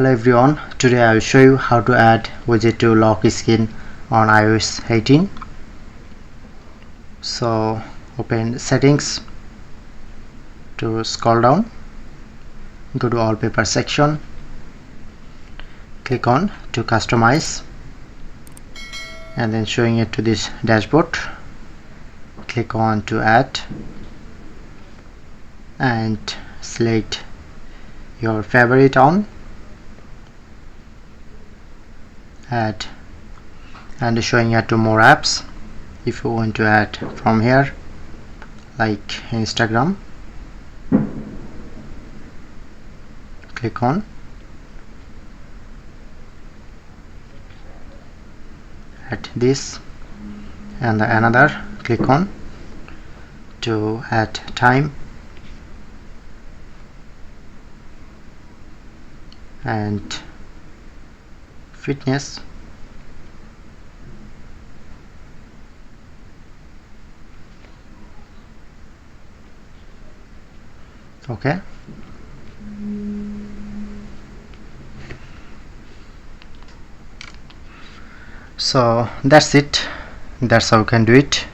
Hello everyone, today I will show you how to add widget to lock screen on iOS 18. So open settings, to scroll down, go to wallpaper section, click on to customize, and then showing it to this dashboard, click on to add and select your favorite on, add, and showing it to more apps. If you want to add from here like Instagram, click on, add this, and another, click on to add time and fitness, okay. So that's it, that's how you can do it.